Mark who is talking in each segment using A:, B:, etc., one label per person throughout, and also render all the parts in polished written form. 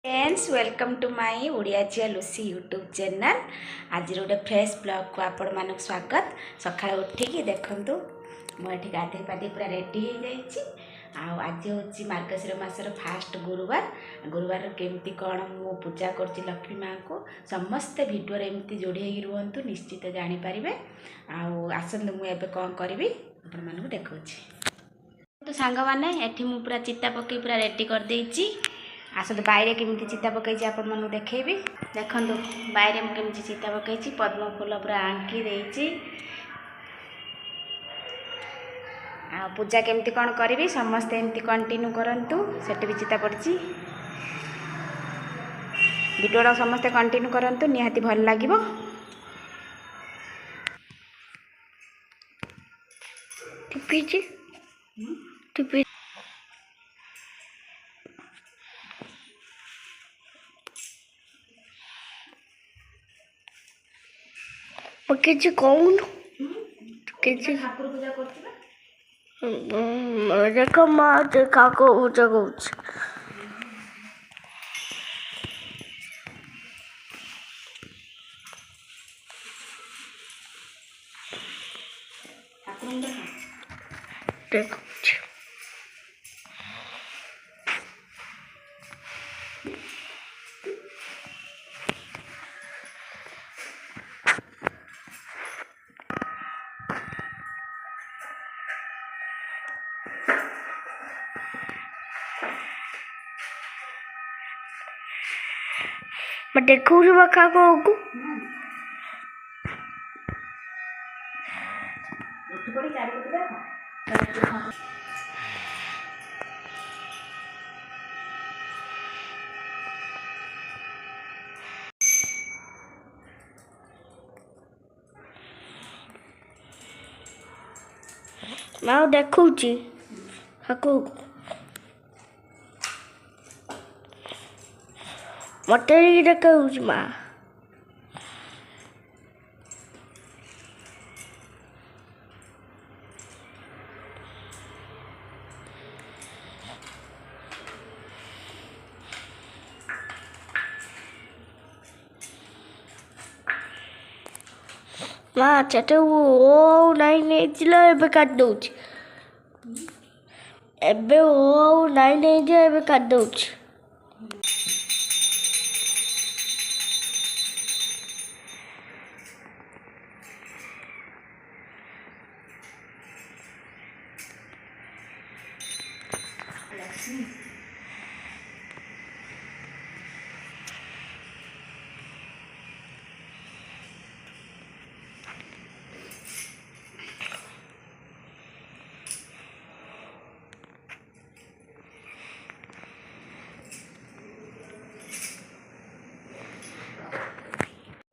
A: Friends welcome to my Odia Jhia Lucy YouTube channel. आज गोटे fresh blog को आपण मानक स्वागत। सकाळ उठिकी देखंतु मुझे गाधे पाधे पूरा रेडी हो जाइए। आज हूँ मार्गशीर मासर फास्ट गुरुवार। गुरुवार केमती कौन मु पूजा कर लक्ष्मी माँ को समस्ते भिडियो एमती जोड़ी रुहतु निश्चित जानीपारे। आसतु मुझे कौन करी आपण मानक देखा तो सांग मैंने एठी मु पूरा चिता पकई पूरा रेडी कर देइछि। आसतु बाहर केमी चिता पकई आपण मन देखी देखु बाहर मुझे चिता पकई पद्म फूल पूरा आंकी देइछि। पूजा केमती कौन करी समस्ते एमती कंटिन्यू करंतु सेठी भी चिता पड़ी वीडियो समस्ते कंटिन्यू करंतु निहाती भल लागिबो।
B: କିଛି କହୁନୁ କିଛି
A: ଠାକୁର ପୂଜା କରୁଥିବେ।
B: ଦେଖ ମା କାକୁ ପୂଜା କରୁଛି। ଦେଖୁଛି मैं देखूँ बका को मैं देखुची ठाकुर मत देखुची माँ माँ चटे ओ नहीं चिल्ला एबे काट दउची एबे ओ नहीं जे एबे काट दउची।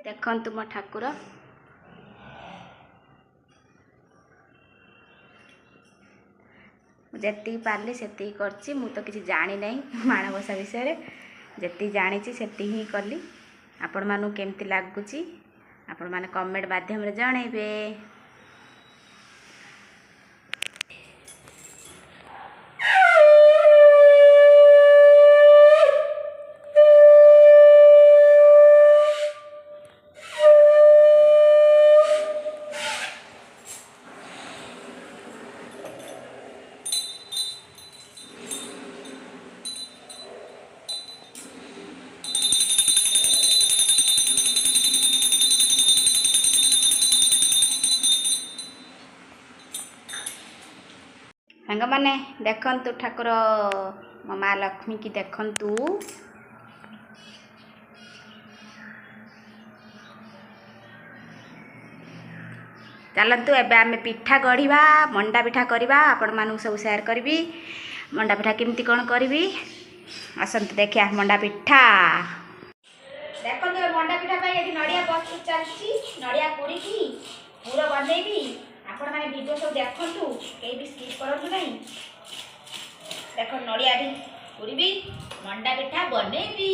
A: देखंतु मो ठाकुर जी पार्ली से करची। मु तो किसी जानी नहीं माणबसा विषय जी जानी से ही कली। आपण मानू केमती लगुच आपण माने कमेंट माध्यम जनइबे। सांग माने देखंतु ठाकुर मो माँ लक्ष्मी की देखंतु चलतु एबे आमे पिठा गढ़िबा मंडा पिठा करबा। आपण मानू सब शेयर करबी मंडा पिठा केमती कोन करबी असंत देखिया मंडा पिठा। देखंतु मंडा पिठा पई एदी नडिया प्रस्तुत चलची नडिया पुरी की पूरा बनेबी। आपण माने वीडियो सब देखंतु केई भी स्किप करंतु नहीं। देखो नडिया भी पुरीबी मंडा पिठा बनेबी।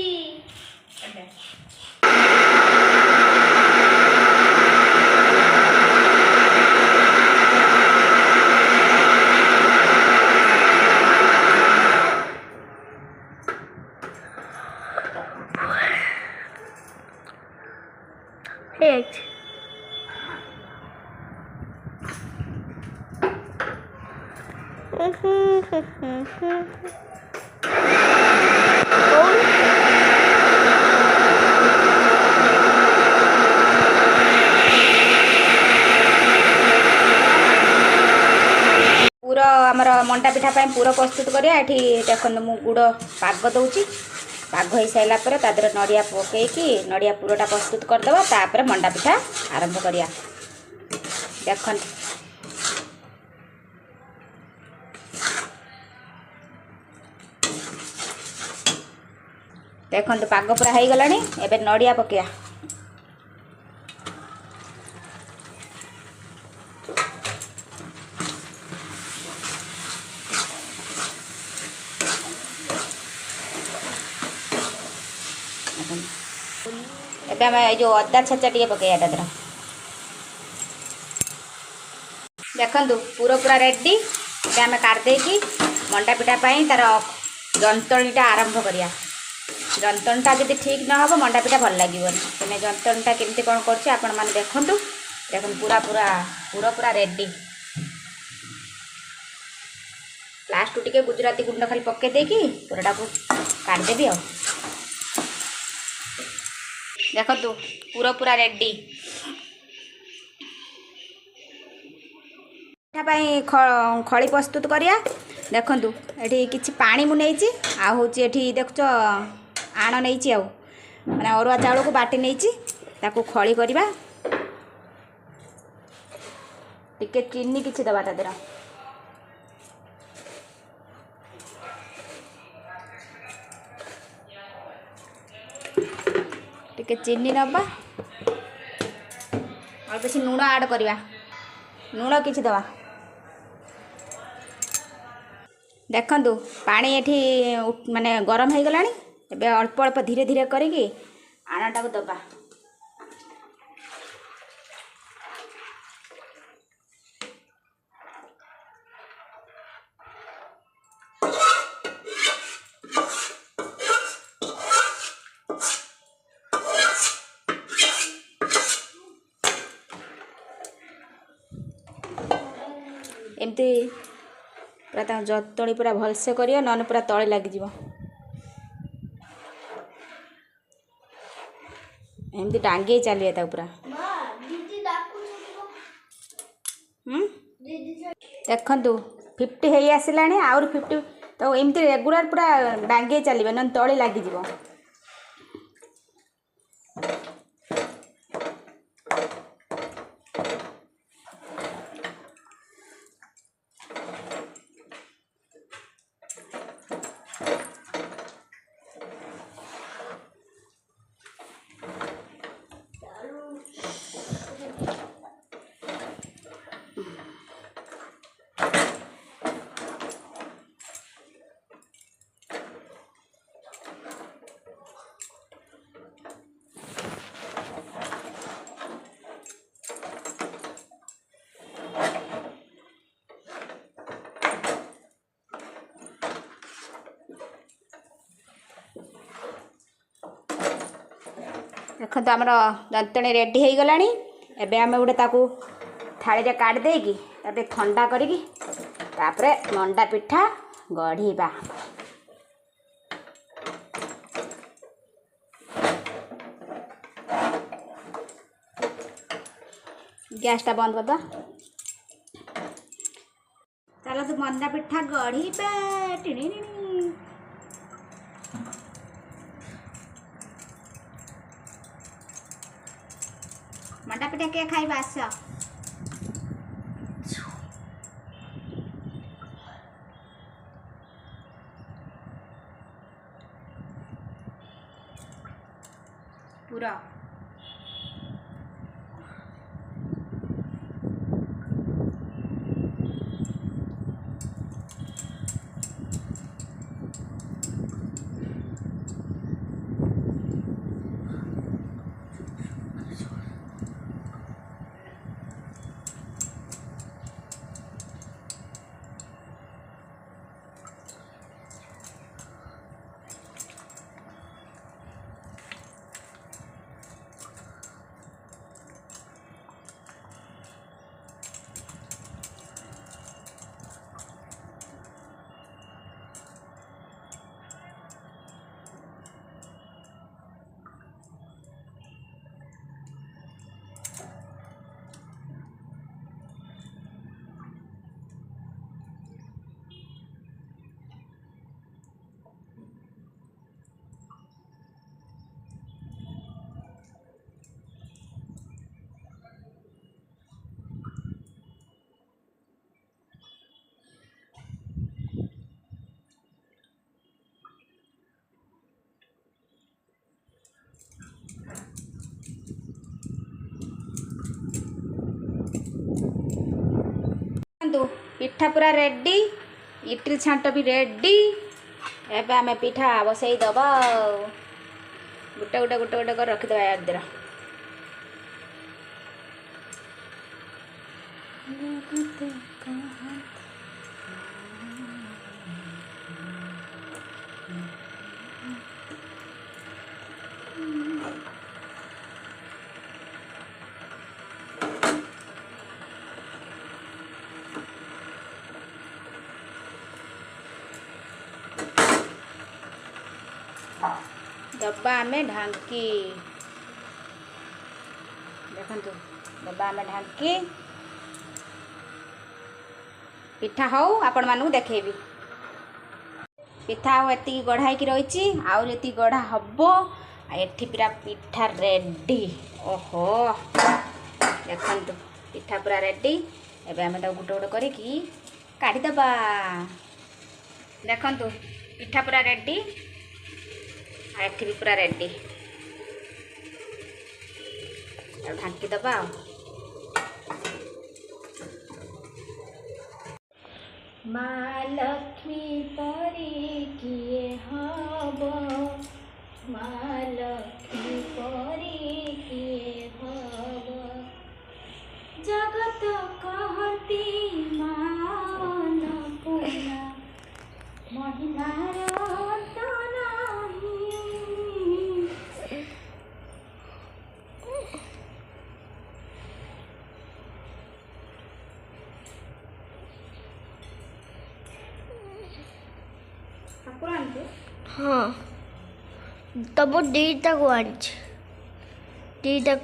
B: Egg.
A: ପୁର ଆମର ମଣ୍ଡା ପିଠା ପାଇଁ ପୁର ପ୍ରସ୍ତୁତ କରିବା। ଏଠି ଦେଖନ୍ତୁ ମୁଁ ଗୁଡ଼ ପାଗ ଦେଉଛି। ପାଗ ହେଇସାରିଲା ପରେ ତା ଦେହରେ ନଡ଼ିଆ ପକାଇକି ନଡ଼ିଆ ପୁରଟା ପ୍ରସ୍ତୁତ କରିଦେବା। ତାପରେ ମଣ୍ଡା ପିଠା ଆରମ୍ଭ କରିବା। ଦେଖନ୍ତୁ ଦେଖନ୍ତୁ ପାଗ ପୁରା ହେଇଗଲାଣି। ଏବେ ନଡ଼ିଆ ପକାଇବା। ଏବେ ଆମେ ଏଇ ଯେଉଁ ଅଦା ଛେଚା ଟିକେ ପକାଇବା ତା ଦେହରେ। ଦେଖନ୍ତୁ ପୁର ପୁରା ରେଡ଼ି। ଏବେ ଆମେ କାଢ଼ିଦେଇକି ମଣ୍ଡା ପିଠା ପାଇଁ ତା'ର ଯନ୍ତଣୀଟା ଆରମ୍ଭ କରିବା। ଯନ୍ତଣୀଟା ଯଦି ଠିକ୍ ନ ହେବ ମଣ୍ଡା ପିଠା ଭଲ ଲାଗିବନି। ତେଣୁ ଯନ୍ତଣୀଟା କେମିତି କ'ଣ କରୁଛି ଆପଣମାନେ ଦେଖନ୍ତୁ। ଦେଖନ୍ତୁ ପୁର ପୁରା ରେଡ଼ି। ଲାଷ୍ଟକୁ ଟିକେ ଗୁଜୁରାତି ଗୁଣ୍ଡ ଖାଲି ପକାଇ ଦେଇକି ପୁରଟାକୁ କାଢ଼ିଦେବି ଆଉ। ଦେଖନ୍ତୁ ପୁରା ରେଡ଼ି। ପିଠା ପାଇଁ ଖଳି ପ୍ରସ୍ତୁତ କରିବା। ଦେଖନ୍ତୁ ଏଠି କିଛି ପାଣି ମୁଁ ନେଇଛି। ଆଉ ହେଉଛି ଏଠି ଦେଖୁଛ ଆଣ ନେଇଛି। ଆଉ ମାନେ ଅରୁଆ ଚାଉଳକୁ ବାଟି ନେଇଛି। ତାକୁ ଖଳି କରିବା। ଟିକେ ଚିନି କିଛି ଦେବା ତା ଦେହରେ। ଟିକେ ଚିନି ନେବା। ଆଉ କିଛି ଲୁଣ ଆଡ଼୍ କରିବା। ଲୁଣ କିଛି ଦେବା। ଦେଖନ୍ତୁ ପାଣି ଏଠି ମାନେ ଗରମ ହେଇଗଲାଣି। ଏବେ ଅଳ୍ପ ଅଳ୍ପ ଧୀରେ ଧୀରେ କରିକି ଆଣଟାକୁ ଦେବା। ଏମିତି ପୁରା ତା ଯନ୍ତଣୀ ପୁରା ଭଲସେ କରିବ, ନହେଲେ ପୁରା ତଳେ ଲାଗିଯିବ। ଏମିତି ଡାଙ୍ଗେଇ ଚାଲିବା ତାକୁ ପୁରା। ଦେଖନ୍ତୁ 50 ହେଇ ଆସିଲାଣି। ଆହୁରି 50 ତ ଏମିତି ରେଗୁଲାର ପୁରା ଡାଙ୍ଗେଇ ଚାଲିବେ, ନହେଲେ ତଳେ ଲାଗିଯିବ। ଦେଖନ୍ତୁ ଆମର ଯନ୍ତଣୀ ରେଡ଼ି ହେଇଗଲାଣି। ଏବେ ଆମେ ଗୋଟେ ତାକୁ ଥାଳିରେ କାଢ଼ି ଦେଇକି ତାକୁ ଥଣ୍ଡା କରିକି ତାପରେ ମଣ୍ଡା ପିଠା ଗଢ଼ିବା। ଗ୍ୟାସଟା ବନ୍ଦ କରିଦେବା। ଚାଲନ୍ତୁ ମଣ୍ଡା ପିଠା ଗଢ଼ିବା। ମଣ୍ଡା ପିଠା କିଏ ଖାଇବା ଆସ। ପୁର ଦେଖନ୍ତୁ ପିଠା ପୁରା ରେଡ଼ି, ଇଟିଲି ଛାଣ୍ଟ ବି ରେଡ଼ି। ଏବେ ଆମେ ପିଠା ବସେଇ ଦେବା ଆଉ ଗୋଟେ ଗୋଟେ ଗୋଟେ ଗୋଟେ କରି ରଖିଦେବା ୟାର दबा में ढांकी देखंतु दबा में ढांकी पिठा हौ आपण मानू देखेबी पिठा हौ एति गढ़ाई की रही आउ एति गढ़ा हबो एठी पूरा पिठा रेडी। ओहो देखंतु पिठा पूरा रेडी। एबे हमें तो गुटे गुटे करिकी काढ़ी दबा। देखंतु पिठा पूरा रेडी एठी भी पूरा रेडी। ढांकी दबा। माँ लक्ष्मी परी किए हब, माँ लक्ष्मी परी किए हब, जगत कहती माँ अन्नपूर्णा महिमार
B: हाँ तब दीटा को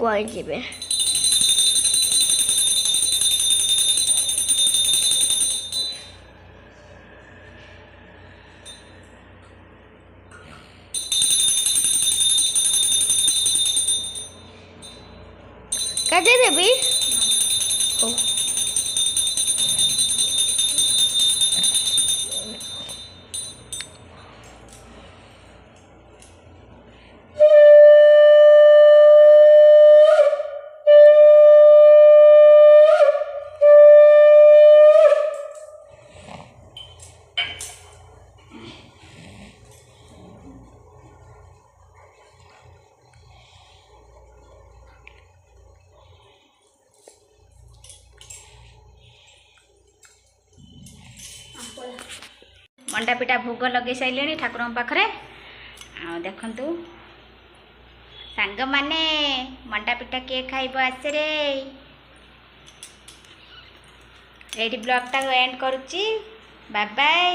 B: आनिबे काटे देबी।
A: मंडा पिठा भोग लगे सारे ठाकुर पाखे। देखु सांग माने मंडा पिठा किए खाइब आसरे। ये ब्लॉग टा एंड करुच्ची। Bye bye.